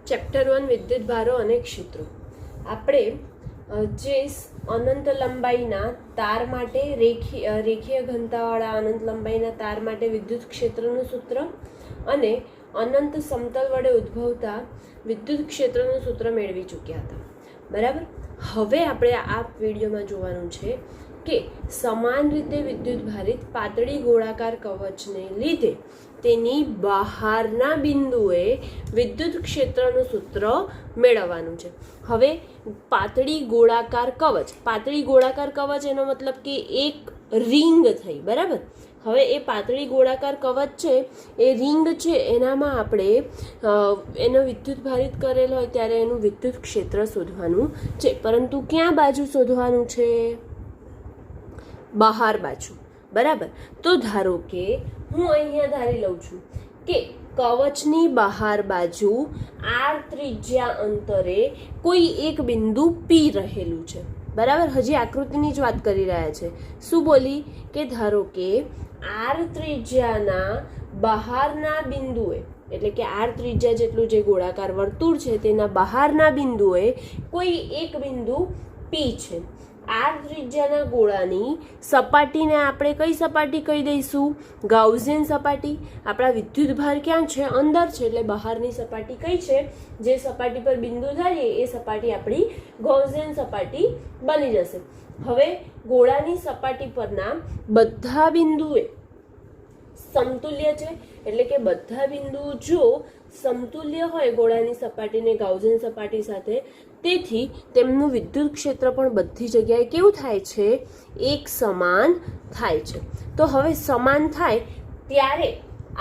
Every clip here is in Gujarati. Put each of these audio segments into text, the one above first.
ચેપ્ટર 1 વિદ્યુત ભારો અને ક્ષેત્રો. આપણે જે અનંત લંબાઈના તાર માટે રેખીય ઘનતાવાળા અનંત લંબાઈના તાર માટે વિદ્યુત ક્ષેત્રનું સૂત્ર અને અનંત સમતલ વડે ઉદ્ભવતા વિદ્યુત ક્ષેત્રનું સૂત્ર મેળવી ચૂક્યા હતા. બરાબર. હવે આપણે આ વિડીયોમાં જોવાનું છે કે સમાન રીતે વિદ્યુત ભારિત પાતળી ગોળાકાર કવચને લીધે તેની બહારના બિંદુએ વિદ્યુત ક્ષેત્રનું સૂત્ર મેળવવાનું છે. હવે પાતળી ગોળાકાર કવચ એનો મતલબ કે એક રિંગ થઈ. બરાબર. હવે એ પાતળી ગોળાકાર કવચ છે, એ રિંગ છે, એનામાં આપણે એનો વિદ્યુત ભારિત કરેલ હોય ત્યારે એનું વિદ્યુત ક્ષેત્ર શોધવાનું છે. પરંતુ ક્યાં બાજુ શોધવાનું છે? બહાર બાજુ. બરાબર. તો ધારો કે હું અહીંયા ધારી લઉં છું કે કવચની બહાર બાજુ r ત્રિજ્યા અંતરે કોઈ એક બિંદુ P રહેલું છે. બરાબર. હજી આકૃતિની જ વાત કરી રહ્યા છે. શું બોલી? કે ધારો કે r ત્રિજ્યાના બહારના બિંદુએ, એટલે કે r ત્રિજ્યા જેટલું જે ગોળાકાર વર્તુળ છે તેના બહારના બિંદુએ કોઈ એક બિંદુ P છે. r ત્રિજ્યાના ગોળાની સપાટીને આપણે કઈ સપાટી કહી દઈશું? ગાઉસિયન સપાટી. આપણા વિદ્યુત ભાર ક્યાં છે? અંદર છે, એટલે બહારની સપાટી કઈ છે? જે સપાટી પર બિંદુ ધારીએ એ સપાટી આપણી ગાઉસિયન સપાટી બની જશે. હવે ગોળાની સપાટી પરના બધા બિંદુએ સમતુલ્ય છે, એટલે કે બધા બિંદુઓ જો સમતુલ્ય હોય ગોળાની સપાટીને ગાઉસિયન સપાટી સાથે, તેથી તેમનું વિદ્યુત ક્ષેત્ર પણ બધી જગ્યાએ કેવું થાય છે? એક સમાન થાય છે. તો હવે સમાન થાય ત્યારે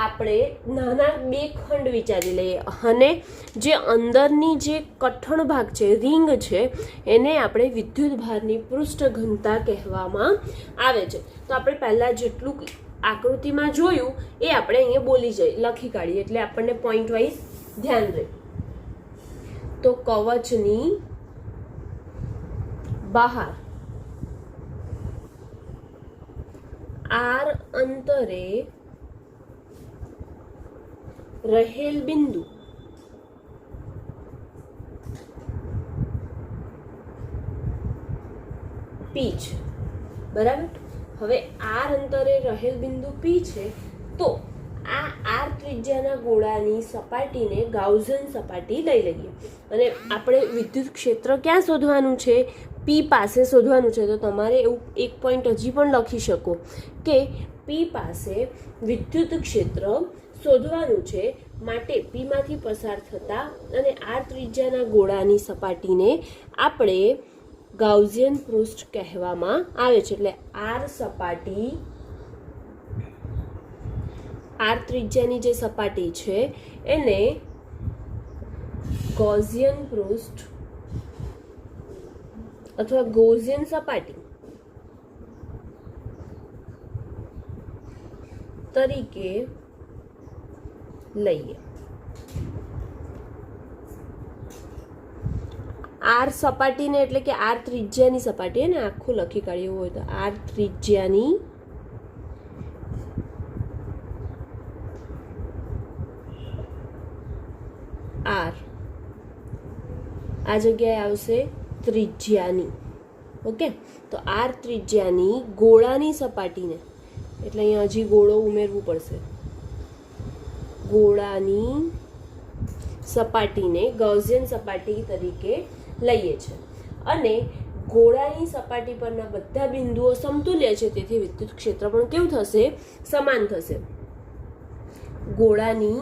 આપણે નાના બે ખંડ વિચારી લઈએ અને જે અંદરની જે કઠણ ભાગ છે, રિંગ છે, એને આપણે વિદ્યુત ભારની પૃષ્ઠ ઘનતા કહેવામાં આવે છે. તો આપણે પહેલાં જેટલું આકૃતિમાં જોયું એ આપણે અહીંયા લખી કાઢીએ, એટલે આપણને પોઈન્ટ વાઇઝ ધ્યાન રહે. તો કવચની બહાર r અંતરે રહેલ બિંદુ P છે. બરાબર. હવે r અંતરે રહેલ બિંદુ P છે, તો આ r ત્રિજ્યાના ગોળાની સપાટીને ગાઉસિયન સપાટી લઈ લઈએ અને આપણે વિદ્યુત ક્ષેત્ર ક્યાં શોધવાનું છે? P પાસે શોધવાનું છે. તો તમારે એવું એક પોઈન્ટ હજી પણ લખી શકો કે P પાસે વિદ્યુત ક્ષેત્ર શોધવાનું છે. માટે P માંથી પસાર થતા અને r ત્રિજ્યાના ગોળાની સપાટીને આપણે ગાઉસિયન પૃષ્ઠ કહેવામાં આવે છે. એટલે r ત્રિજ્યાની જે સપાટી છે એને ગૌસિયન પૃષ્ઠ અથવા ગૌસિયન સપાટી તરીકે લઈએ. r સપાટીને એટલે કે r ત્રિજ્યાની સપાટી, ને આખું લખી કાઢ્યું હોય તો r ત્રિજ્યાની r આ જગ્યાએ આવશે ત્રિજ્યાની. ઓકે. તો r ત્રિજ્યાની ગોળાની સપાટીને, એટલે અહીંયા હજી ગોળો ઉમેરવું પડશે, ગોળાની સપાટીને ગાઉસિયન સપાટી તરીકે લઈએ છે અને ગોળાની સપાટી પરના બધા બિંદુઓ સમતુલ્ય છે, તેથી વિદ્યુત ક્ષેત્ર પણ કેવું થશે? સમાન થશે. ગોળાની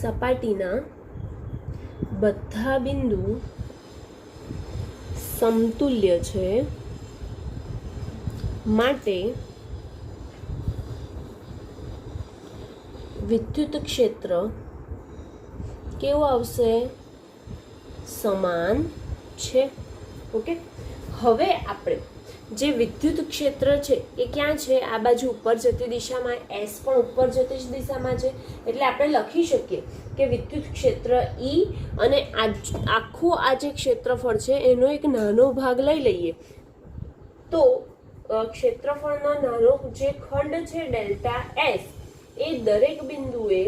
સપાટીના બધા બિંદુ સમતુલ્ય છે, માટે વિદ્યુત ક્ષેત્ર કેવું આવશે? સમાન છે. ઓકે. હવે આપણે જે વિદ્યુત ક્ષેત્ર છે એ ક્યાં છે? આ બાજુ ઉપર જતી દિશામાં, S પણ ઉપર જતી જ દિશામાં છે, એટલે આપણે લખી શકીએ કે વિદ્યુત ક્ષેત્ર E અને આખું આ જે ક્ષેત્રફળ છે એનો એક નાનો ભાગ લઈ લઈએ તો ક્ષેત્રફળનો નાનો જે ખંડ છે ડેલ્ટા S એ દરેક બિંદુએ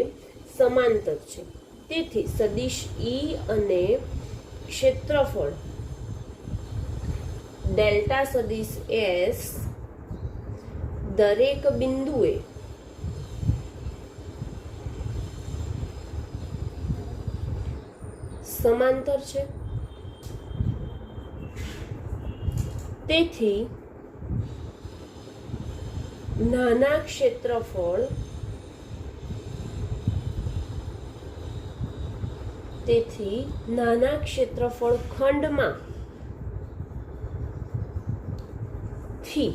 સમાંતર છે. તેથી સદિશ ઈ અને ક્ષેત્રફળ ડેલ્ટા સદિશ એસ દરેક બિંદુએ સમાંતર છે. તેથી નાના ક્ષેત્રફળ ખંડમાં થી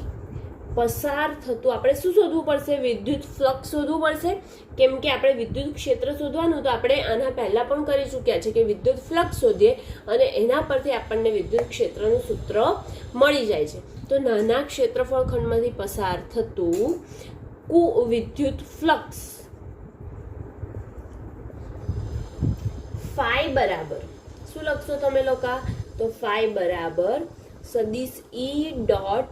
પસાર થતું આપણે શું શોધવું પડશે? વિદ્યુત ફ્લક્સ શોધવું પડશે. કેમ કે આપણે વિદ્યુત ક્ષેત્ર શોધવાનું તો આપણે આના પહેલા પણ કરી ચૂક્યા છે કે વિદ્યુત ફ્લક્સ શોધીએ અને એના પરથી આપણને વિદ્યુત ક્ષેત્રનું સૂત્ર મળી જાય છે. તો નાના ક્ષેત્રફળ ખંડમાંથી પસાર થતું વિદ્યુત ફ્લક્સ ફાઈ બરાબર શું લખશો તમે લોકો? તો ફાઈ બરાબર સદિશ ઈ ડોટ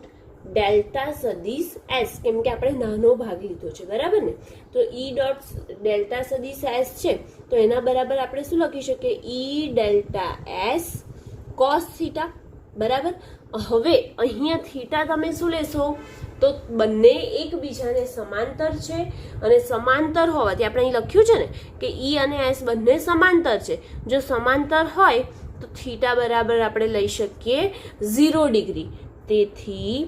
ડેલ્ટા સદિશ એસ, કેમ કે આપણે નાનો ભાગ લીધો છે, બરાબર ને? તો ઈ ડોટ ડેલ્ટા સદિશ એસ છે તો એના બરાબર આપણે શું લખી શકીએ? ઈ ડેલ્ટા એસ કોસ થીટા, બરાબર. હવે અહીંયા થીટા તમે શું લેશો? તો બંને એકબીજાને સમાંતર છે અને સમાંતર હોવાથી આપણે અહીં લખ્યું છે ને કે ઈ અને એસ બંને સમાંતર છે. જો સમાંતર હોય તો થીટા બરાબર આપણે લઈ શકીએ 0 ડિગ્રી. તેથી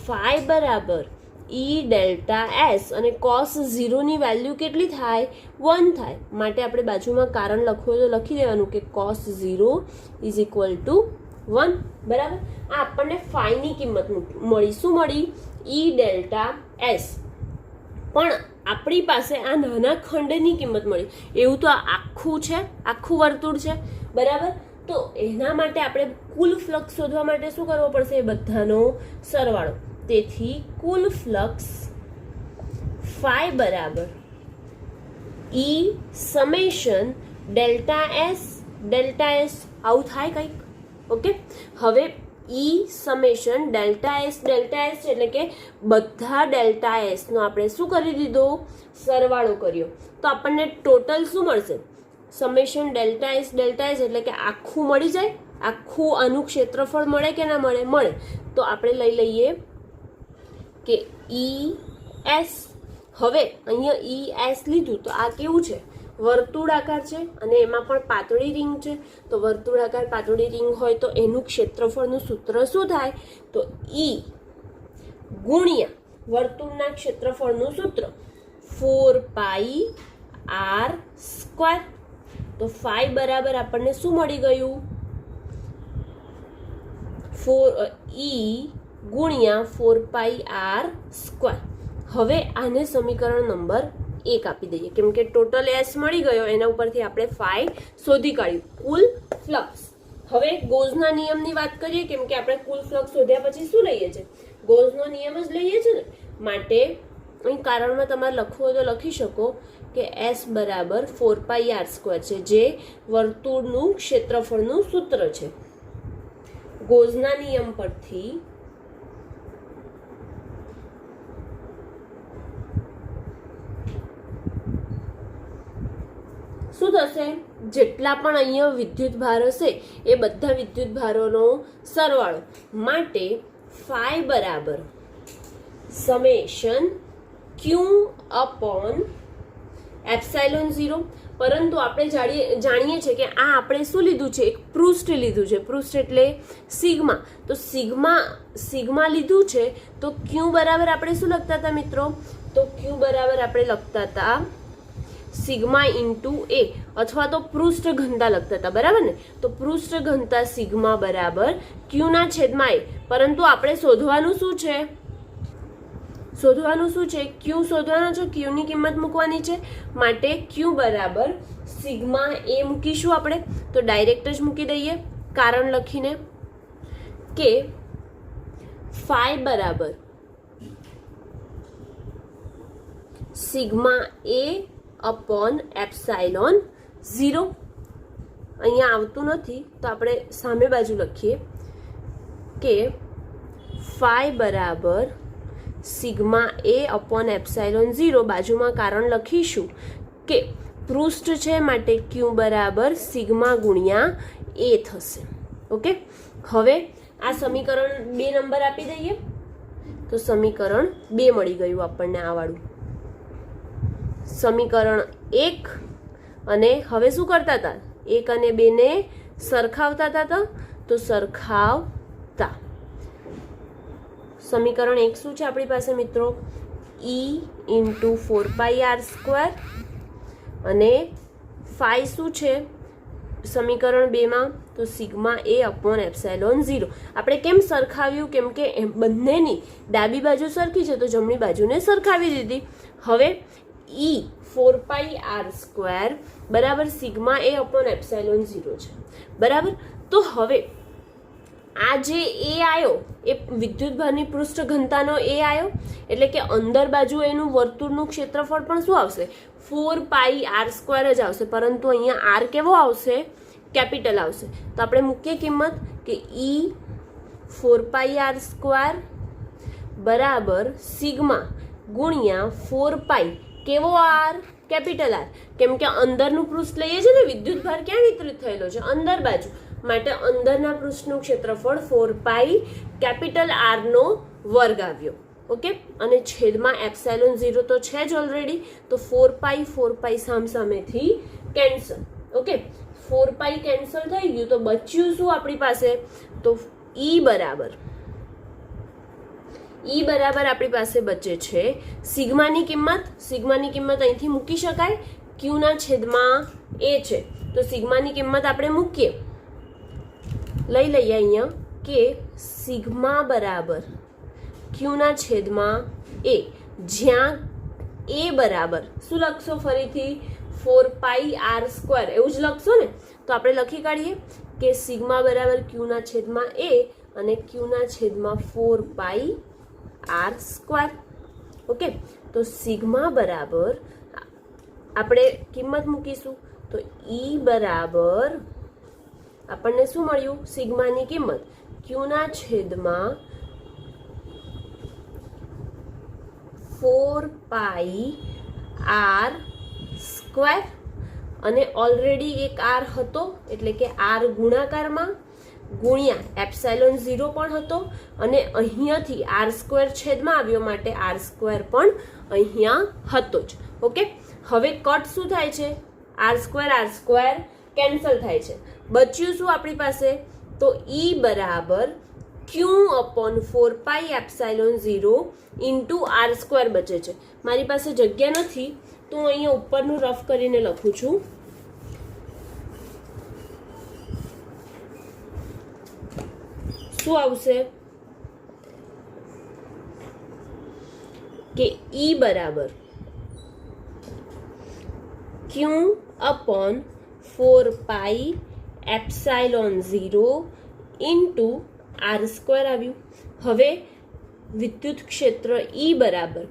ફાઈ બરાબર ઈ ડેલ્ટા એસ અને કોસ 0 ની વેલ્યુ કેટલી થાય? 1 થાય. માટે આપણે બાજુમાં કારણ લખવું તો લખી દેવાનું કે કોસ 0 ઇઝ ઇક્વલ ટુ 1, બરાબર. આ આપણને ફાઈની કિંમત મળી. શું મળી? ઈ ડેલ્ટા એસ. પણ આપણી પાસે આ નાના ખંડની કિંમત મળી. એવું તો આ આખું છે, આખું વર્તુળ છે, બરાબર. તો એના માટે આપણે કુલ ફ્લક્સ શોધવા માટે શું કરવો પડશે? એ બધાનો સરવાળો. તેથી કુલ ફ્લક્સ ફાઈ બરાબર ઈ સમેશન ડેલ્ટા એસ. આવું થાય કંઈક, ઓકે. હવે ઈ સમેશન ડેલ્ટા એસ એટલે કે બધા ડેલ્ટા એસનો આપણે શું કરી દીધો? સરવાળો કર્યો. તો આપણને ટોટલ શું મળશે? સમેશન ડેલ્ટા એસ એટલે કે આખું મળી જાય. આખું આનું ક્ષેત્રફળ મળે કે ના મળે? મળે. તો આપણે લઈ લઈએ કે ઈ એસ. હવે અહીંયા ઈ એસ લીધું તો આ કેવું છે? વર્તુળાકાર છે અને એમાં પણ પાતળી રિંગ છે. તો વર્તુળાકાર પાતળી રિંગ હોય તો એનું ક્ષેત્રફળનું સૂત્ર શું થાય? તો ઈ ગુણ્યા વર્તુળના ક્ષેત્રફળનું સૂત્ર 4πr². તો ફાઈ બરાબર આપણને શું મળી ગયું? 4 ગુણ્યા 4πr². હવે આને સમીકરણ નંબર 1 આપી દઈએ, કેમ કે ટોટલ એસ મળી ગયો, એના ઉપરથી આપણે ફાઈ શોધી કાઢ્યું, કુલ ફ્લક્સ. હવે ગોઝના નિયમની વાત કરીએ, કેમ કે આપણે કુલ ફ્લક્સ શોધ્યા પછી શું લઈએ છીએ? ગોઝનો નિયમ જ લઈએ છીએ ને. માટે અહીં કારણમાં તમારે લખવું હોય તો લખી શકો કે એસ બરાબર 4πr² છે, જે વર્તુળનું ક્ષેત્રફળનું સૂત્ર છે. ગોઝના નિયમ પરથી શું થશે? જેટલા પણ અહીંયા વિદ્યુત ભાર હશે એ બધા વિદ્યુત ભારોનો સરવાળો. માટે ફાઈ બરાબર સમેશન ક્યુ અપોન એપ્સાઇલોન 0. પરંતુ આપણે જાણીએ છીએ કે આ આપણે શું લીધું છે? એક પૃષ્ઠ લીધું છે. પૃષ્ઠ એટલે સિગ્મા. તો સિગ્મા લીધું છે તો ક્યુ બરાબર આપણે શું લખતા હતા મિત્રો? તો ક્યુ બરાબર આપણે લખતા હતા સિગ્મા ઇન્ટુ એ, અથવા તો પૃષ્ઠ ઘનતા લખતા હતા, બરાબર ને? તો પૃષ્ઠ ઘનતા સિગ્મા બરાબર ક્યુના છેદમાં એ. પરંતુ આપણે શોધવાનું શું છે? ક્યુ શોધવાનો છે. ક્યુની કિંમત મૂકવાની છે. માટે ક્યુ બરાબર સિગ્મા એ મૂકીશું આપણે. તો ડાયરેક્ટ જ મૂકી દઈએ કારણ લખીને કે ફાઈ બરાબર સિગ્મા એ અપોન એપ્સાઇલોન 0. અહીંયા આવતું નથી તો આપણે સામે બાજુ લખીએ કે ફાઈ બરાબર સિગ્મા એ અપોન એપ્સાઇલોન 0. બાજુમાં કારણ લખીશું કે પૃષ્ઠ છે માટે ક્યુ બરાબર સિગ્મા ગુણ્યા એ થશે. ઓકે, હવે આ સમીકરણ 2 નંબર આપી દઈએ તો સમીકરણ 2 મળી ગયું આપણને આ વાળું. સમીકરણ 1 અને હવે શું કરતા હતા, 1 અને 2 ને સરખાવતા હતા, તો સરખાવતા સમીકરણ 1 શું છે આપણી પાસે મિત્રો, E ઇન્ટુ 4πr² અને ફાઈ શું છે સમીકરણ 2 માં, તો સિગ્મા એ અપોન એપ્સાઇલોન 0. આપણે કેમ સરખાવ્યું, કેમ કે બંનેની ડાબી બાજુ સરખી છે તો જમણી બાજુને સરખાવી દીધી. હવે E 4πr² બરાબર સિગ્મા એ અપોન એપ્સાઇલોન 0 છે બરાબર. તો હવે આ જે એ આવ્યો એ વિદ્યુતભારની પૃષ્ઠ ઘનતાનો એ આવ્યો, એટલે કે અંદર બાજુ એનું વર્તુળનું ક્ષેત્રફળ પણ શું આવશે, 4πr² જ આવશે, પરંતુ અહીંયા આર કેવો આવશે, કેપિટલ આવશે. તો આપણે મૂકીએ કિંમત કે E 4πr² બરાબર સિગ્મા ગુણ્યા 4π કેવો આર, કેપિટલ આર, કેમ કે અંદરનું પૃષ્ઠ લઈએ છીએ ને, વિદ્યુતભાર ક્યાં વિતરિત થયેલો છે, અંદર બાજુ, માટે અંદરના પૃષ્ઠનું ક્ષેત્રફળ 4π કેપિટલ આર નો વર્ગ આવ્યો. ઓકે, અને છેદમાં એપ્સાઇલોન 0 તો છે જ ઓલરેડી, તો 4π સામસામેથી કેન્સલ. ઓકે, 4π કેન્સલ થઈ ગયું તો બચ્યું શું આપણી પાસે, તો E બરાબર આપણી પાસે બચે છે સિગ્માની કિંમત. સિગ્માની કિંમત અહીંથી મૂકી શકાય, ક્યુ ના છેદમાં એ છે તો સિગ્માની કિંમત આપણે મૂકીએ, લઈ લઈએ અહીંયા કે સિગ્મા બરાબર ક્યુ ના છેદમાં એ, જ્યાં એ બરાબર શું લખશો ફરીથી 4πr², એવું જ લખશો ને. તો આપણે લખી કાઢીએ કે સિગ્મા બરાબર ક્યુ ના છેદમાં એ અને ક્યુ ના છેદમાં 4πr². ઓકે, તો સિગ્મા બરાબર આપણે કિંમત મૂકીશું તો E બરાબર આપણને શું મળ્યું, સિગ્માની કિંમત ક્યુ ના છેદમાં 4πr² અને ઓલરેડી એક આર હતો એટલે કે આર ગુણાકારમાં ગુણ્યા એપ્સાઇલોન 0 પણ હતો અને અહીંયાથી r² છેદમાં આવ્યો માટે r² પણ અહીંયા હતો જ. ઓકે, હવે કટ શું થાય છે, r² કેન્સલ થાય છે, બચ્યું શું આપણી પાસે, તો E બરાબર ક્યુ અપોન 4π એપ્સાઇલોન 0 ઇન્ટુ r² બચે છે. મારી પાસે જગ્યા નથી તો હું અહીંયા ઉપરનું રફ કરીને લખું છું. શું આવશે કે E બરાબર ક્યુ અપોન 4π એપ્સાઇલોન 0 ઇન્ટુ r² આવ્યું. હવે વિદ્યુત ક્ષેત્ર E બરાબર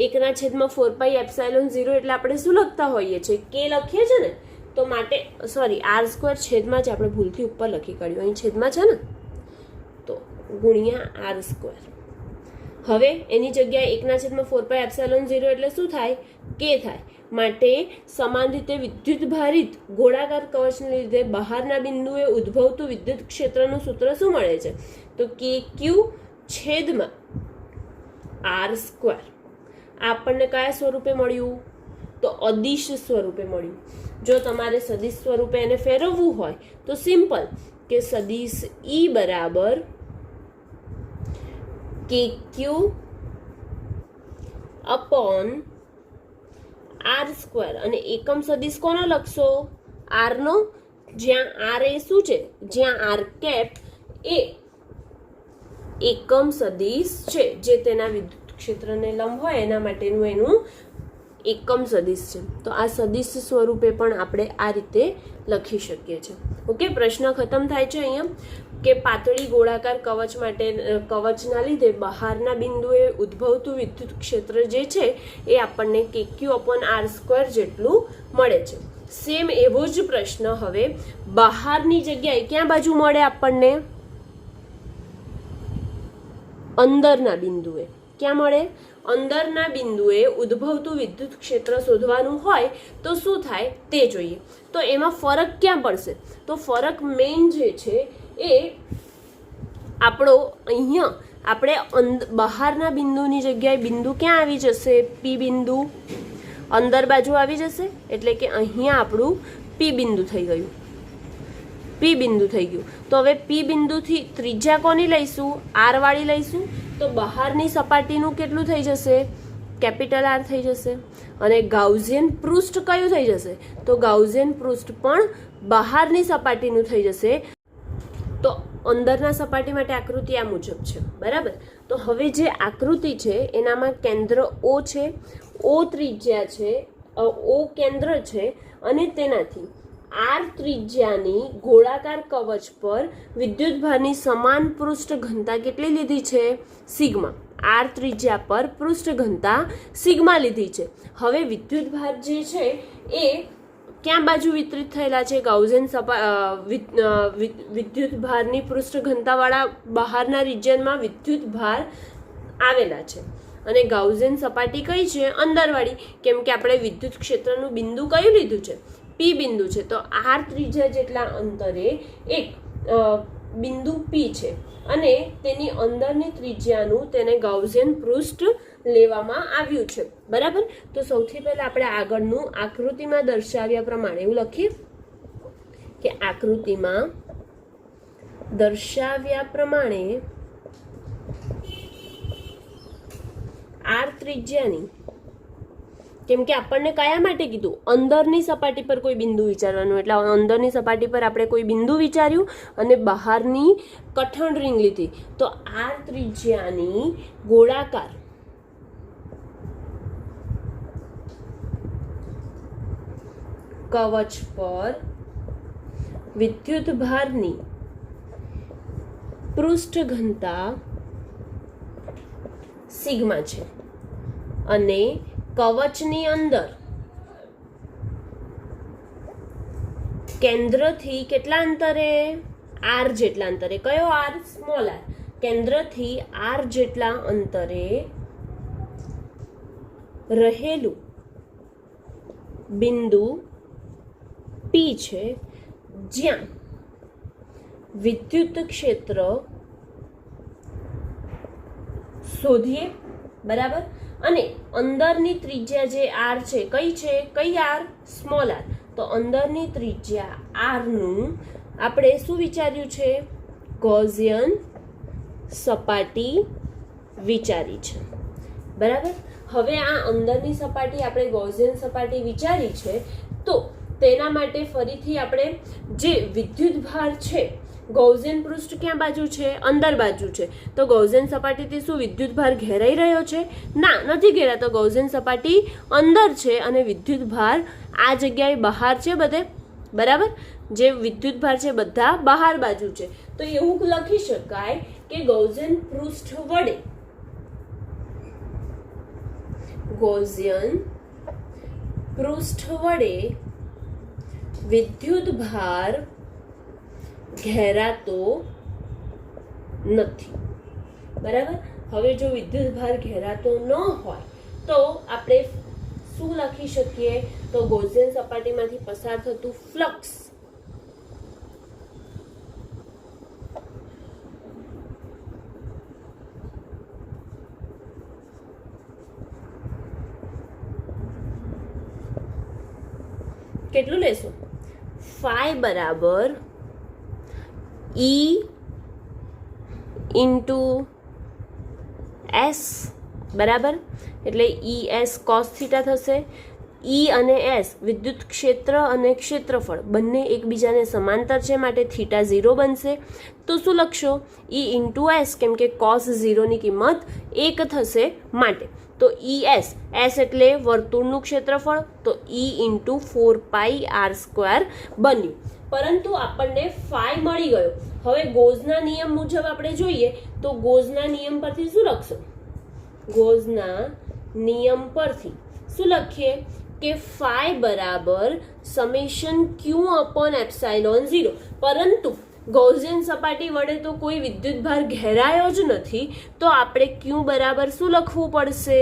1/4π એપ્સાઇલોન 0 એટલે આપણે શું લખતા હોઈએ છીએ, કે લખીએ છીએ ને, તો માટે સોરી r² છેદમાં જ આપણે ભૂલથી ઉપર લખી કાઢ્યું, અહીં છેદમાં છે ને, તો ગુણ્યા r². હવે એની જગ્યાએ 1/4π એપ્સાઇલોન 0 એટલે શું થાય, કે થાય, માટે સમાન રીતે વિદ્યુત ભારિત ગોળાકાર કવચને લીધે બહારના બિંદુએ ઉદ્ભવતું વિદ્યુત ક્ષેત્રનું સૂત્ર શું મળે છે, તો કે ક્યુ છેદમાં r². આપણને કયા સ્વરૂપે મળ્યું, તો અદિશ સ્વરૂપે મળ્યું. જો તમારે સદિશ સ્વરૂપે એને ફેરવવું હોય તો સિમ્પલ કે સદિશ E બરાબર કે ક્યુ અપોન r² અને એકમ સદિશ કોનો લખશો, r નો, જ્યાં r એ શું છે, જ્યાં r કેપ એ એકમ સદિશ છે, જે તેના વિદ્યુત ક્ષેત્રને લંબ હોય એના માટેનું એનું એકમ સદિશ છે. તો આ સદિશ સ્વરૂપે પણ આપણે આ રીતે લખી શકીએ છીએ. ઓકે, પ્રશ્ન ખતમ થાય છે અહીંયા કે પાતળી ગોળાકાર કવચ માટે કવચના લીધે બહારના બિંદુએ ઉદ્ભવતું વિદ્યુત ક્ષેત્ર જે છે એ આપણને KQ અપોન r² જેટલું મળે છે. સેમ એવો જ પ્રશ્ન હવે બહારની જગ્યાએ ક્યાં બાજુ મળે આપણને, અંદરના બિંદુએ. ક્યાં મળે, અંદરના બિંદુએ ઉદ્ભવતું વિદ્યુત ક્ષેત્ર શોધવાનું હોય તો શું થાય તે જોઈએ. તો એમાં ફરક ક્યાં પડશે? તો ફરક મેઇન જે છે એ આપણો અહીંયા આપણે બહારના બિંદુની જગ્યાએ બિંદુ ક્યાં આવી જશે? પી બિંદુ અંદર બાજુ આવી જશે, એટલે કે અહીંયા આપણું પી બિંદુ થઈ ગયું. પી બિંદુ થઈ ગયું. તો હવે પી બિંદુથી ત્રિજ્યા કોની લઈશું? આર વાળી લઈશું. તો બહારની સપાટીનું કેટલું થઈ જશે? કેપિટલ આર થઈ જશે. અને ગાઉસિયન પૃષ્ઠ કયું થઈ જશે? તો ગાઉસિયન પૃષ્ઠ પણ બહારની સપાટીનું થઈ જશે. તો અંદરના સપાટી માટે આકૃતિ આ મુજબ છે, બરાબર. તો હવે જે આકૃતિ છે એનામાં કેન્દ્ર ઓ છે, ઓ ત્રિજ્યા છે, ઓ કેન્દ્ર છે અને તેનાથી આર ત્રિજ્યાની ગોળાકાર કવચ પર વિદ્યુતભારની સમાન પૃષ્ઠ ઘનતા કેટલી લીધી છે? સિગ્મા. આર ત્રિજ્યા પર પૃષ્ઠ ઘનતા સિગ્મા લીધી છે. હવે વિદ્યુતભાર જે છે એ ક્યાં બાજુ વિતરિત થયેલા છે? ગાઉસિયન વિદ્યુતભારની પૃષ્ઠ ઘનતાવાળા બહારના રિજિયનમાં વિદ્યુતભાર આવેલા છે. અને ગાઉસિયન સપાટી કઈ છે? અંદરવાળી, કેમ કે આપણે વિદ્યુત ક્ષેત્રનું બિંદુ કયું લીધું છે? પી બિંદુ છે. તો આર ત્રિજ્યા જેટલા અંતરે એક બિંદુ પી છે અને તેની અંદરની ત્રિજ્યાનું તેને ગાઉસિયન પૃષ્ઠ લેવામાં આવ્યું છે, બરાબર. તો સૌથી પહેલા આપણે આગળનું આકૃતિમાં દર્શાવ્યા પ્રમાણે એવું લખીએ કે આકૃતિમાં દર્શાવ્યા પ્રમાણે આર ત્રિજ્યાની, કેમ કે આપણને કયા માટે કીધું? અંદરની સપાટી પર કોઈ બિંદુ વિચારવાનું, એટલે અંદરની સપાટી પર આપણે કોઈ બિંદુ વિચાર્યું અને બહારની કઠણ રિંગ લીધી. તો આર ત્રિજ્યાની ગોળાકાર કવચ પર વિદ્યુતભારની પૃષ્ઠ ઘનતા સિગ્મા છે અને કવચની અંદર કેન્દ્રથી કેટલા અંતરે? આર જેટલા અંતરે. કયો આર? Small R. કેન્દ્રથી આર જેટલા અંતરે રહેલું બિંદુ પી છે, જ્યાં વિદ્યુત ક્ષેત્ર શોધીએ, બરાબર. અને અંદરની ત્રિજ્યા જે આર છે, કઈ છે? કઈ આર? Small R. તો અંદરની ત્રિજ્યા આરનું આપણે શું વિચાર્યું છે? ગૌસિયન સપાટી વિચારી છે, બરાબર. હવે આ અંદરની સપાટી આપણે ગૌસિયન સપાટી વિચારી છે, તો તેના માટે ફરીથી આપણે જે વિદ્યુતભાર છે, ગૌસિયન પૃષ્ઠ ક્યાં બાજુ છે? અંદર બાજુ છે. તો ગૌસિયન સપાટીથી શું વિદ્યુતભાર ઘેરાઈ રહ્યો છે? ના, નથી ઘેરાતો. ગૌસિયન સપાટી અંદર છે અને વિદ્યુતભાર આ જગ્યાએ બહાર છે બધે, બરાબર. જે વિદ્યુતભાર છે બધા બહાર બાજુ છે. તો એવું લખી શકાય કે ગૌસિયન પૃષ્ઠ વડે વિદ્યુતભાર ઘેરાતો નથી, બરાબર. હવે જો વિદ્યુતભાર ઘેરાતો ન હોય તો આપણે શું લખી શકીએ? તો ગૌસિયન સપાટીમાંથી પસાર થતું ફ્લક્સ કેટલું લેશું? ફાઈ બરાબર ઈ ઇન્ટુ એસ, બરાબર. એટલે ઈ એસ કોસ થીટા થશે. ઈ અને એસ વિદ્યુત ક્ષેત્ર અને ક્ષેત્રફળ બંને એકબીજાને સમાંતર છે, માટે થીટા 0 બનશે. તો શું લખશો? ઈ ઇન્ટુ એસ, કેમ કે કોસ 0ની કિંમત 1 થશે માટે. તો ઈ એસ એટલે વર્તુળનું ક્ષેત્રફળ, તો ઈ ઇન્ટુ 4πr² બન્યું. પરંતુ આપણને ફાઈ મળી ગયો. હવે ગૌસના નિયમ મુજબ આપણે જોઈએ તો ગૌસના નિયમ પરથી શું લખશો? ગૌસના નિયમ પરથી શું લખીએ કે ફાઈ બરાબર સમેશન Q/ε0. પરંતુ ગૌસિયન સપાટી વડે તો કોઈ વિદ્યુતભાર ઘેરાયો જ નથી, તો આપણે ક્યુ બરાબર શું લખવું પડશે?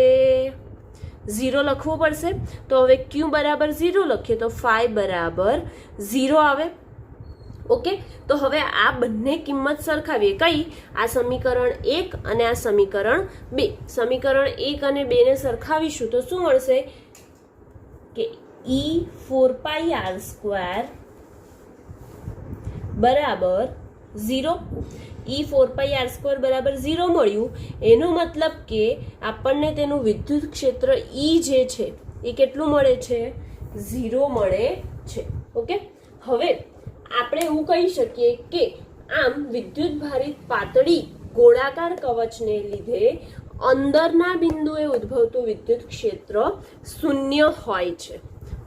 0 લખવું પડશે. તો હવે ક્યુ બરાબર 0 લખીએ તો ફાઈ બરાબર 0 આવે. ઓકે, તો હવે આ બંને કિંમત સરખાવીએ. કઈ? આ સમીકરણ 1 અને આ સમીકરણ 2. સમીકરણ 1 અને 2 ને સરખાવીશું તો શું મળશે કે E4πr² બરાબર 0. E4πr² બરાબર 0 મળ્યું. એનો મતલબ કે આપણને તેનું વિદ્યુત ક્ષેત્ર E જે છે એ કેટલું મળે છે? 0 મળે છે. ઓકે, હવે આપણે એવું કહી શકીએ કે આમ વિદ્યુત ભારિત પાતળી ગોળાકાર કવચને લીધે અંદરના બિંદુએ ઉદ્ભવતું વિદ્યુત ક્ષેત્ર 0 હોય છે.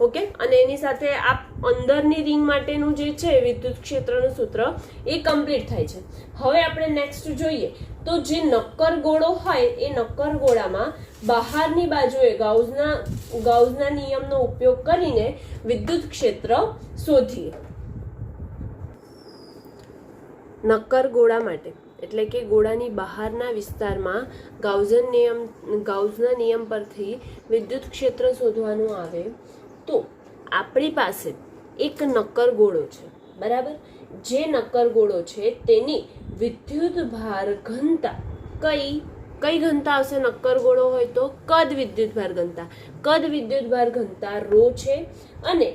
ઓકે, અને એની સાથે આ અંદરની રિંગ માટેનું જે છે વિદ્યુત ક્ષેત્રનું સૂત્ર એ કમ્પ્લીટ થાય છે. હવે આપણે નેક્સ્ટ જોઈએ તો જે નક્કર ગોળો હોય એ નક્કર ગોળામાં બહારની બાજુએ ગાઉસના નિયમનો ઉપયોગ કરીને વિદ્યુત ક્ષેત્ર શોધીએ. નક્કર ગોળા માટે એટલે કે ગોળાની બહારના વિસ્તારમાં ગાઉસના નિયમ પરથી વિદ્યુત ક્ષેત્ર શોધવાનું આવે તો આપણી પાસે એક નક્કર ગોળો છે. બરાબર, જે નક્કર ગોળો છે તેની વિદ્યુત ભાર ઘનતા કઈ ઘનતા આવશે? નક્કર ગોળો હોય તો કદ વિદ્યુત ભાર ઘનતા. કદ વિદ્યુત ભાર ઘનતા ρ છે અને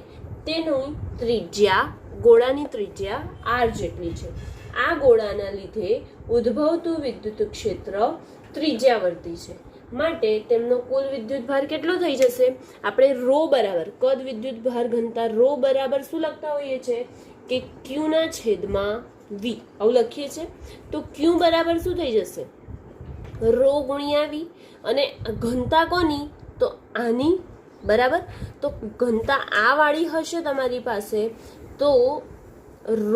તેનું ગોળાની ત્રિજ્યા r જેટલી છે. આ ગોળાના લીધે ઉદ્ભવતું વિદ્યુત ક્ષેત્ર ત્રિજ્યાવર્તી છે, માટે તેમનો કુલ વિદ્યુત ભાર કેટલો થઈ જશે? આપણે ρ બરાબર કદ વિદ્યુત ભાર ઘનતા ρ બરાબર શું લખતા હોઈએ છીએ કે Q/V આવું લખીએ છીએ. તો Q બરાબર શું થઈ જશે? ρ × V. અને ઘનતા કોની? તો આની. બરાબર, તો ઘનતા આ વાળી હશે તમારી પાસે તો ρ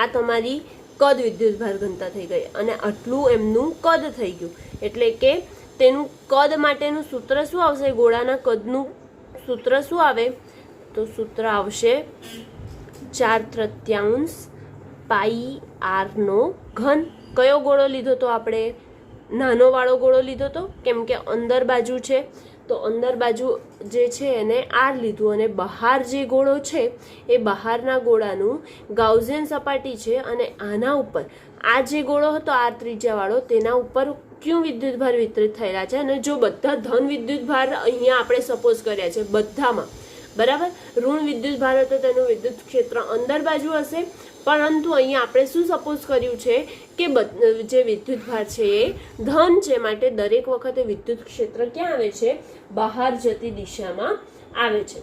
આ તમારી કદ વિદ્યુત ભાર ઘનતા થઈ ગઈ અને આટલું એમનું કદ થઈ ગયું. એટલે કે તેનું કદ માટેનું સૂત્ર શું આવશે? ગોળાના કદનું સૂત્ર શું આવે? તો સૂત્ર આવશે 4/3 પાઈ r/3. કયો ગોળો લીધો તો આપણે? નાનો વાળો ગોળો લીધો તો, કેમ કે અંદર બાજુ છે તો અંદર બાજુ જે છે એને r લીધું અને બહાર જે ગોળો છે એ બહારના ગોળાનું ગાઉસિયન સપાટી છે અને આના ઉપર આ જે ગોળો હતો r ત્રિજ્યાવાળો તેના ઉપર ક્યુ વિદ્યુત ભાર વિતરિત થયેલા છે. અને જો બધા ધન વિદ્યુત ભાર અહીંયા આપણે સપોઝ કર્યા છે બધામાં, બરાબર, ઋણ વિદ્યુત ભાર હતો તેનું વિદ્યુત ક્ષેત્ર અંદર બાજુ હશે, પરંતુ અહીંયા આપણે શું સપોઝ કર્યું છે કે જે વિદ્યુત ભાર છે એ ધન છે, માટે દરેક વખતે વિદ્યુત ક્ષેત્ર ક્યાં આવે છે? બહાર જતી દિશામાં આવે છે.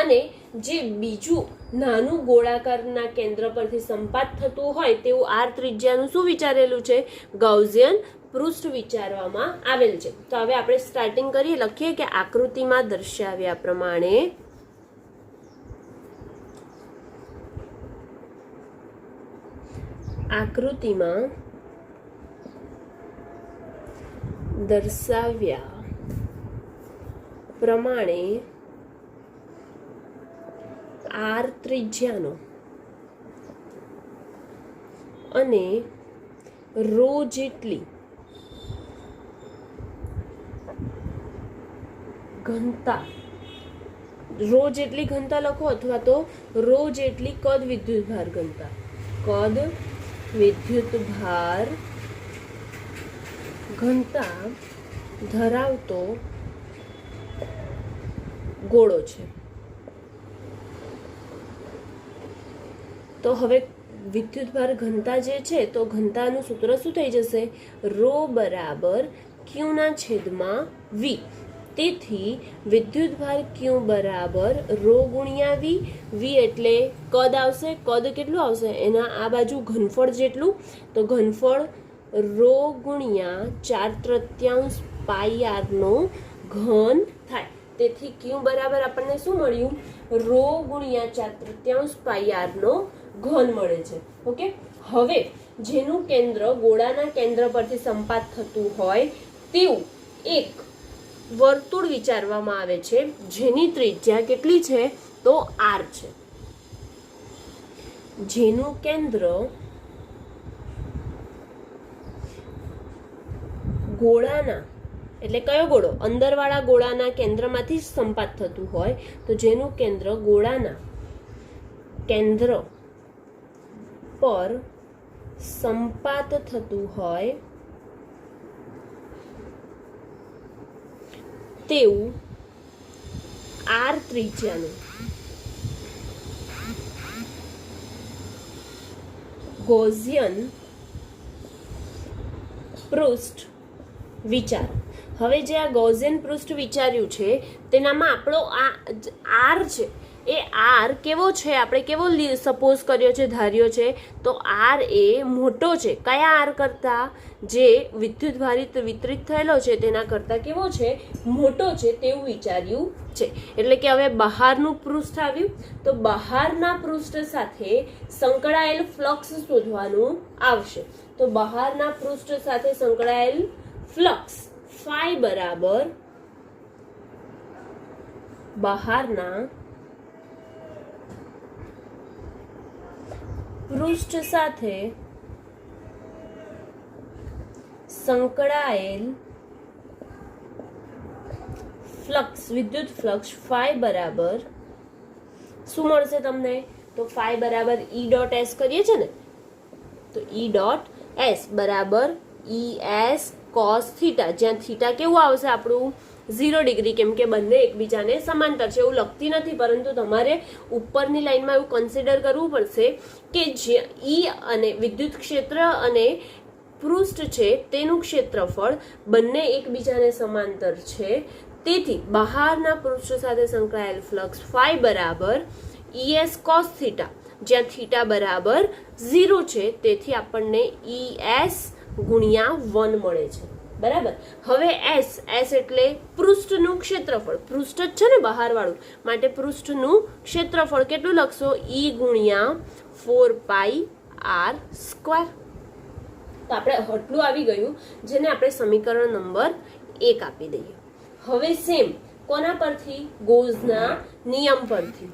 અને જે બીજું નાનું ગોળાકારના કેન્દ્ર પરથી સંપાત થતું હોય તેવું r ત્રિજ્યાનું શું વિચારેલું છે? ગાઉસિયન પૃષ્ઠ વિચારવામાં આવેલ છે. તો હવે આપણે સ્ટાર્ટિંગ કરીએ, લખીએ કે આકૃતિમાં દર્શાવ્યા પ્રમાણે આકૃતિમાં દર્શાવ્યા પ્રમાણે r ત્રિજ્યાનો અને ρ જેટલી ઘનતા લખો અથવા તો ρ જેટલી કદ વિદ્યુત ભાર ઘનતા, કદ વિદ્યુત ભાર ઘનતા ધરાવતો ગોળો છે. તો હવે વિદ્યુત ભાર ઘનતા જે છે તો ઘનતાનું સૂત્ર શું થઈ જશે? ρ બરાબર Q/V. તેથી વિદ્યુત ભાર Q બરાબર ρ × V એટલે કદ આવશે. કદ કેટલું આવશે? એના આ બાજુ ઘનફળ જેટલું, તો ઘનફળ ρ × 4/3 પાઈ r/3 થાય. તેથી Q બરાબર આપણને શું મળ્યું? ρ × 4/3 પાઈ r/3 મળે છે. ઓકે, હવે જેનું કેન્દ્ર ગોળાના કેન્દ્ર પરથી સંપાત થતું હોય તેવું એક વર્તુળ વિચારવામાં આવે છે જેની ત્રિજ્યા કેટલી છે? તો r છે. જેનું કેન્દ્ર ગોળાના, એટલે કયો ગોળો, અંદરવાળા ગોળાના કેન્દ્રમાંથી જ સંપાત થતું હોય, તો જેનું કેન્દ્ર ગોળાના કેન્દ્ર પર સંપાત થતું હોય તેવું આર ત્રિજ્યાનું ગૌસિયન પૃષ્ઠ વિચાર. હવે જે આ ગૌસિયન પૃષ્ઠ વિચાર્યું છે તેનામાં આપણો આ આર છે એ આર કેવો છે, આપણે કેવો સપોઝ કર્યો છે, ધાર્યો છે, તો આર એ મોટો છે. કયા આર કરતા? જે વિદ્યુતભારિત વિતરિત થયેલો છે તેના કરતા કેવો છે, મોટો છે, તેવું વિચાર્યું છે. એટલે કે હવે બહારનું પૃષ્ઠ આવ્યું, તો બહારના પૃષ્ઠ સાથે સંકળાયેલ ફ્લક્સ શોધવાનું આવશે. તો બહારના પૃષ્ઠ સાથે સંકળાયેલ ફ્લક્સ ફાઈ બરાબર બહારના પૃષ્ઠ સાથે સંકળાયેલ ફ્લક્સ, વિદ્યુત ફ્લક્સ ફાઈ બરાબર શું મળશે તમને? તો ફાઈ બરાબર ઈ ડોટ એસ કરીએ છીએ ને, તો ઈ ડોટ એસ બરાબર ઈ એસ કોસ થીટા, જ્યાં થીટા કેવું આવશે આપણું 0 ડિગ્રી, કેમ કે બંને એકબીજાને સમાંતર છે. એવું લખતી નથી, પરંતુ તમારે ઉપરની લાઈનમાં એવું કન્સિડર કરવું પડશે કે જે ઈ અને વિદ્યુત ક્ષેત્ર અને પૃષ્ઠ છે તેનું ક્ષેત્રફળ બંને એકબીજાને સમાંતર છે. તેથી બહારના પૃષ્ઠ સાથે સંકળાયેલ ફ્લક્સ ફાઈ બરાબર ઈએસ કોસ થીટા, જ્યાં થીટા બરાબર 0 છે, તેથી આપણને ઈએસ ગુણ્યા 1 મળે છે. બરાબર. હવે એસ એટલે પૃષ્ઠનું ક્ષેત્રફળ, પૃષ્ઠ જ છે ને બહાર વાળું, માટે પૃષ્ઠનું ક્ષેત્રફળ કેટલું લખશો? ઈ ગુણ્યા 4 પાઈ r સ્ક્વેર. તો આપણે આટલું આવી ગયું, જેને આપણે સમીકરણ નંબર 1 આપી દઈએ. હવે સેમ કોના પરથી? ગૌસના નિયમ પરથી.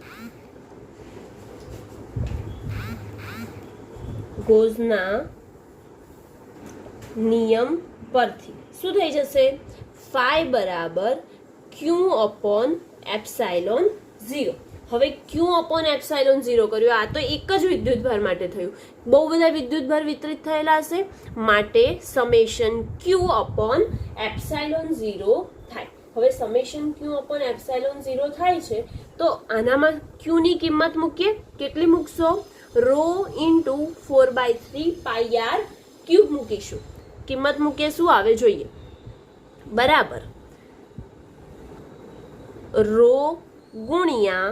ગૌસના નિયમ પરથી શું થઈ જશે? ફાઈ બરાબર ક્યુ અપોન એપ્સાઇલોન 0. હવે ક્યુ અપોન એપ્સાઇલોન 0 કર્યું, આ તો એક જ વિદ્યુતભાર માટે થયું. બહુ બધા વિદ્યુતભાર વિતરિત થયેલા હશે, માટે સમેશન ક્યુ અપોન એપ્સાઇલોન 0 થાય. હવે સમેશન ક્યુ અપોન એપ્સાઇલોન 0 થાય છે, તો આનામાં ક્યુ ની કિંમત મૂકીએ. કેટલી મૂકશો? રો ઇન્ટુ 4/3 પાઈ આર ક્યુબ મૂકીશું. કિંમત મૂકીએ, શું આવે જોઈએ? બરાબર રો ગુણ્યા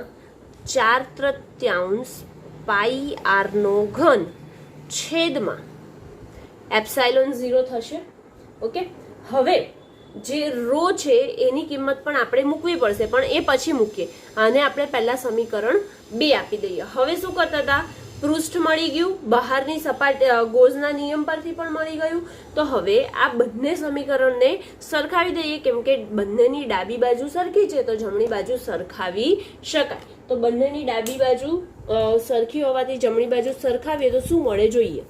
4/3 પાઈ આર નો ઘન છેદમાં એપ્સાઇલોન 0 થશે. ઓકે. હવે જે રો છે એની કિંમત પણ આપણે મૂકવી પડશે, પણ એ પછી મૂકીએ. આને આપણે પહેલા સમીકરણ 2 આપી દઈએ. હવે શું કરતા હતા? પૃષ્ઠ મળી ગયું, બહારની સપાટી ગૌસના નિયમ પરથી પણ મળી ગયું. તો હવે આ બંને સમીકરણને સરખાવી દઈએ, કેમ કે બંનેની ડાબી બાજુ સરખી છે, તો જમણી બાજુ સરખાવી શકાય. તો બંનેની ડાબી બાજુ સરખી હોવાથી જમણી બાજુ સરખાવીએ તો શું મળે જોઈએ?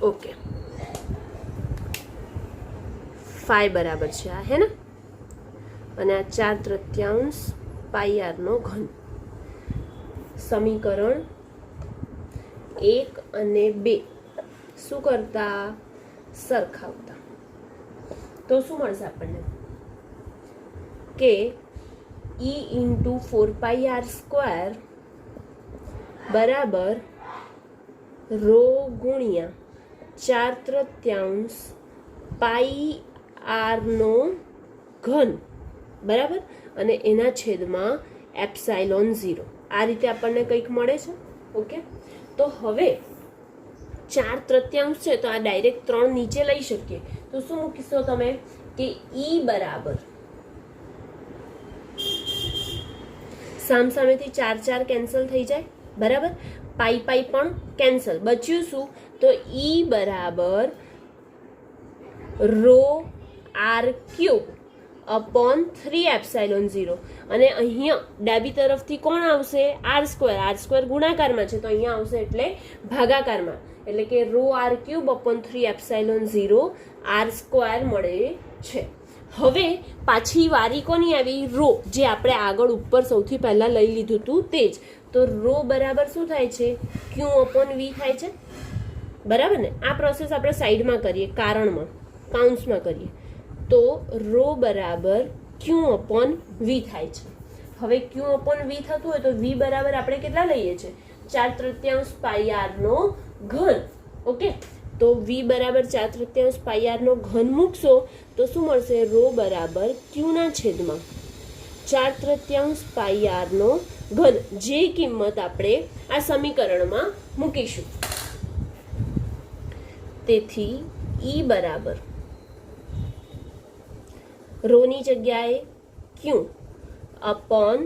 ઓકે, ફાઈ બરાબર છે આ, હે ને, અને આ 4/3 પાઈ આર નો ઘન. સમીકરણ 1 અને 2 શું કરતા? સરખાવતા. તો શું મળશે આપણને? કે ઈ ઇન્ટુ 4 પાઈ આર સ્ક્વેર બરાબર રો ગુણ્યા 4/3 પાઈ આર નો ઘન, બરાબર, અને એના છેદમાં એપ્સાઇલોન 0. આ રીતે આપણને કંઈક મળે છે. ઓકે. તો હવે 4/3 છે, તો આ ડાયરેક્ટ 3 નીચે લઈ શકીએ. તો શું મૂકીશો તમે? કે ઈ બરાબર સામસામેથી 4 4 કેન્સલ થઈ જાય, બરાબર. પાઈ પાઈ પણ કેન્સલ, બચ્યું શું? તો ઈ બરાબર રો આર ક્યુબ અપોન 3ε0. અને અહીંયા ડાબી તરફથી કોણ આવશે? આર સ્ક્વેર ગુણાકારમાં છે તો અહીંયા આવશે એટલે ભાગાકારમાં, એટલે કે rho R cube upon 3ε0 R square મળે છે. હવે પાછી વારી કોની આવી? રો, જે આપણે આગળ ઉપર સૌથી પહેલા લઈ લીધું હતું તે જ. તો રો બરાબર શું થાય છે? ક્યુ અપોન વી થાય છે, બરાબર ને. આ પ્રોસેસ આપણે સાઈડમાં કરીએ, કારણમાં કાઉન્સમાં કરીએ. તો રો બરાબર ક્યુ અપોન વી થાય છે. હવે ક્યુ અપોન વી થતું હોય તો વી બરાબર આપણે કેટલા લઈએ છીએ? 4/3 પાઈ આર નો ઘન. ઓકે, તો વી બરાબર 4/3 પાઈ આર નો ઘન મૂકશો તો શું મળશે? રો બરાબર ક્યુ ના છેદમાં 4/3 પાઈ આર નો ઘન, જે કિંમત આપણે આ સમીકરણમાં મૂકીશું. તેથી ઈ બરાબર રોની જગ્યાએ ક્યુ અપોન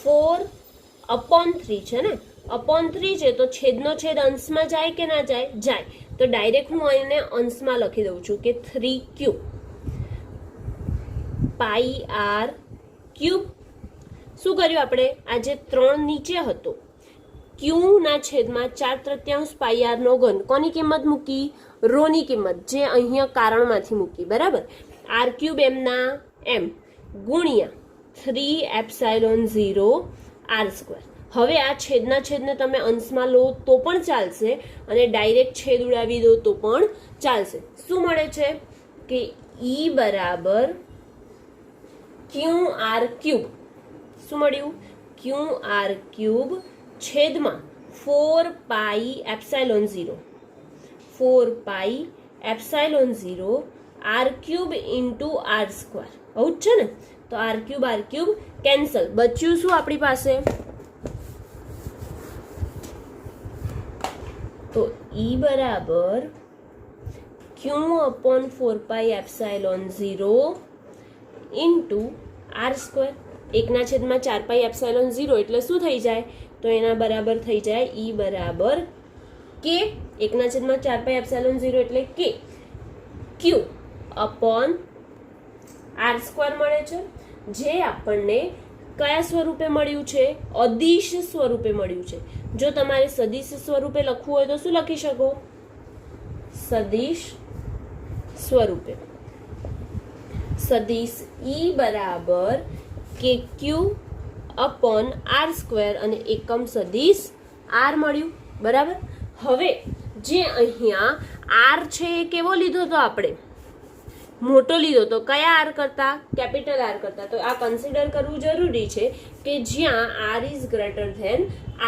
4/3 છે ને, અપોન 3 છે તો છેદનો છેદ અંશમાં જાય કે ના જાય? જાય. તો ડાયરેક્ટ હું એને અંશમાં લખી દઉં છું કે 3q પાઈ આર ક્યુબ. શું કર્યું આપણે? આ જે 3 નીચે હતો ક્યુ ના છેદમાં 4/3 પાઈ આર નો ઘન, કોની કિંમત મૂકી? રોની કિંમત, જે અહીંયા કારણમાંથી મૂકી, બરાબર. આર ક્યુબ એમના એમ ગુણ્યા 3ε0 આર સ્ક્વેર. હવે આ છેદના છેદને તમે અંશમાં લો તો પણ ચાલશે અને ડાયરેક્ટ છેદ ઉડાવી દો તો પણ ચાલશે. શું મળે છે? કે ઈ બરાબર ક્યુ આર ક્યુબ. શું મળ્યું? ક્યુ આર ક્યુબ છેદમાં 4πε0 R cube into R square. આવું જ છે ને. તો આર ક્યુબ કેન્સલ, બચ્યું શું આપણી પાસે? તો ઈ બરાબર ક્યુ અપોન 4πε0 ઇન્ટુ આર સ્ક્વેર. 1/4πε0 એટલે શું થઈ જાય? તો એના બરાબર થઈ જાય ઈ બરાબર કે 1/4πε0 એટલે કે ક્યુ અપોન આર સ્ક્વેર મળે છે, જે આપણને કયા સ્વરૂપે મળ્યું છે? અદિશ સ્વરૂપે મળ્યું છે. જો તમારે સદિશ સ્વરૂપે લખવું હોય તો શું લખી શકો? સદિશ સ્વરૂપે સદિશ ઈ બરાબર કે ક્યુ અપોન આર સ્ક્વેર અને એકમ સદિશ આર મળ્યું, બરાબર. હવે જે અહીંયા આર છે એ કેવો લીધો તો આપણે? મોટો લીધો તો. કયા આર કરતા? કેપિટલ આર કરતા. તો આ કન્સિડર કરવું જરૂરી છે કે જ્યાં R is greater than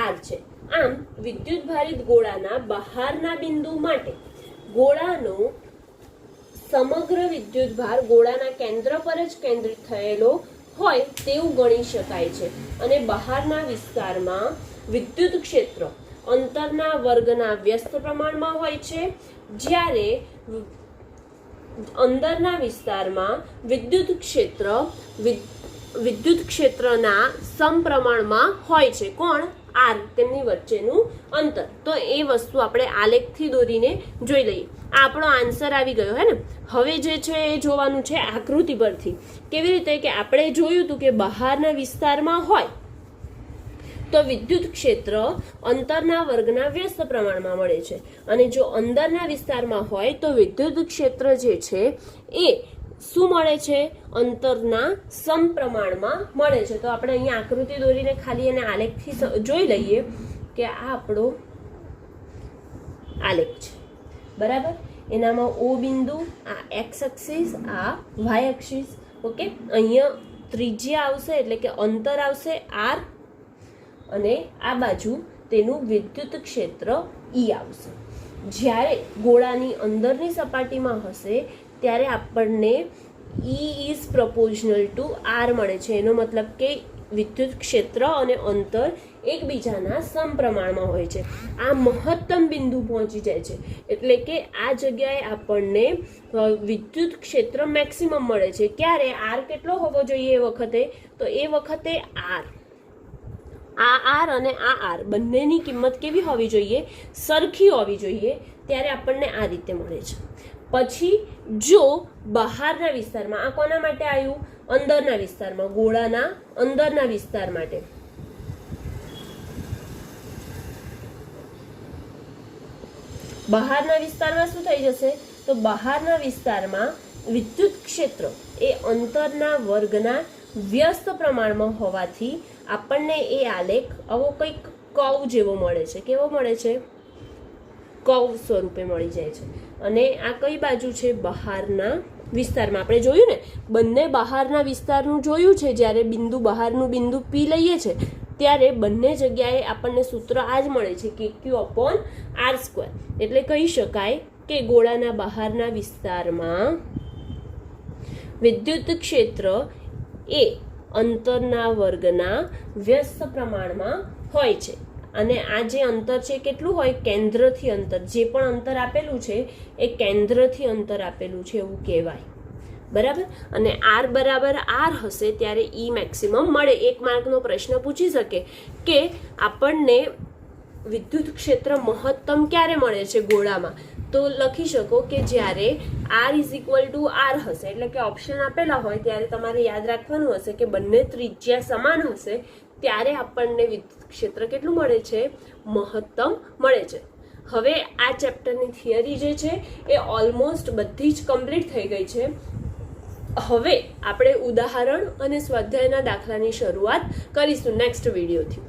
R છે. આમ વિદ્યુતભારિત ગોળાના બહારના બિંદુ માટે ગોળાનો સમગ્ર વિદ્યુતભાર ગોળાના કેન્દ્ર પર જ કેન્દ્રિત થયેલો હોય તેવું ગણી શકાય છે. અને બહારના વિસ્તારમાં વિદ્યુત ક્ષેત્ર અંતરના વર્ગના વ્યસ્ત પ્રમાણમાં હોય છે, જ્યારે અંદરના વિસ્તારમાં વિદ્યુત ક્ષેત્રના સમપ્રમાણમાં હોય છે. કોણ? આર, તેમની વચ્ચેનું અંતર. તો એ વસ્તુ આપણે આલેખથી દોરીને જોઈ લઈએ. આ આપણો આન્સર આવી ગયો હે ને. હવે જે છે એ જોવાનું છે આકૃતિ પરથી. કેવી રીતે? કે આપણે જોયું હતું કે બહારના વિસ્તારમાં હોય તો વિદ્યુત ક્ષેત્ર અંતરના વર્ગના વ્યસ્ત પ્રમાણમાં મળે છે, અને જો અંદરના વિસ્તારમાં હોય તો વિદ્યુત ક્ષેત્ર જે છે એ શું મળે છે? અંતરના સમપ્રમાણમાં મળે છે. તો આપણે અહીંયા આકૃતિ દોરીને ખાલી એને આલેખથી જોઈ લઈએ કે આ આપણો આલેખ છે, બરાબર. એનામાં ઓ બિંદુ, આ એક્સ એક્સિસ, આ વાય એક્સિસ. ઓકે, અહીંયા ત્રિજ્યા આવશે એટલે કે અંતર આવશે આર, અને આ બાજુ તેનું વિદ્યુત ક્ષેત્ર ઈ આવશે. જ્યારે ગોળાની અંદરની સપાટીમાં હશે ત્યારે આપણને E is proportional to R મળે છે. એનો મતલબ કે વિદ્યુત ક્ષેત્ર અને અંતર એકબીજાના સમપ્રમાણમાં હોય છે. આ મહત્તમ બિંદુ પહોંચી જાય છે એટલે કે આ જગ્યાએ આપણને વિદ્યુત ક્ષેત્ર મેક્સિમમ મળે છે. ક્યારે? આર કેટલો હોવો જોઈએ એ વખતે? તો એ વખતે આર અને આ આર બંનેની કિંમત કેવી હોવી જોઈએ? સરખી હોવી જોઈએ. ત્યારે આપણને આ રીતે મળે છે. પછી જો બહારના વિસ્તારમાં, આ કોના માટે આવ્યું? અંદરના વિસ્તારમાં, ગોળાના અંદરના વિસ્તાર માટે. બહારના વિસ્તારમાં શું થઈ જશે? તો બહારના વિસ્તારમાં વિદ્યુત ક્ષેત્ર એ અંતરના વર્ગના વ્યસ્ત પ્રમાણમાં હોવાથી આપણને એ આલેખ આવો કંઈક કર્વ જેવો મળે છે. કેવો મળે છે? કર્વ સ્વરૂપે મળી જાય છે. અને આ કઈ બાજુ છે? બહારના વિસ્તારમાં. આપણે જોયું ને, બંને બહારના વિસ્તારનું જોયું છે. જ્યારે બિંદુ બહારનું બિંદુ પી લઈએ છે ત્યારે બંને જગ્યાએ આપણને સૂત્ર આ જ મળે છે કે Q/R². એટલે કહી શકાય કે ગોળાના બહારના વિસ્તારમાં વિદ્યુત ક્ષેત્ર એ અંતરના વર્ગના વ્યસ્ત પ્રમાણમાં હોય છે. અને આ જે અંતર છે કેટલું હોય? કેન્દ્રથી અંતર. જે પણ અંતર આપેલું છે એ કેન્દ્રથી અંતર આપેલું છે એવું કહેવાય. બરાબર? અને આર બરાબર આર હશે ત્યારે ઈ મેક્સિમમ મળે. એક માર્કનો પ્રશ્ન પૂછી શકે કે આપણને વિદ્યુત ક્ષેત્ર મહત્તમ ક્યારે મળે છે ગોળામાં? તો લખી શકો કે જ્યારે R is equal to R હશે. એટલે કે ઓપ્શન આપેલા હોય ત્યારે તમારે યાદ રાખવાનું હશે કે બંને ત્રિજ્યા સમાન હશે ત્યારે આપણને વિદ્યુત ક્ષેત્ર કેટલું મળે છે? મહત્તમ મળે છે. હવે આ ચેપ્ટરની થિયરી જે છે એ ઓલમોસ્ટ બધી જ કમ્પ્લીટ થઈ ગઈ છે. હવે આપણે ઉદાહરણ અને સ્વાધ્યાયના દાખલાની શરૂઆત કરીશું નેક્સ્ટ વિડીયોથી.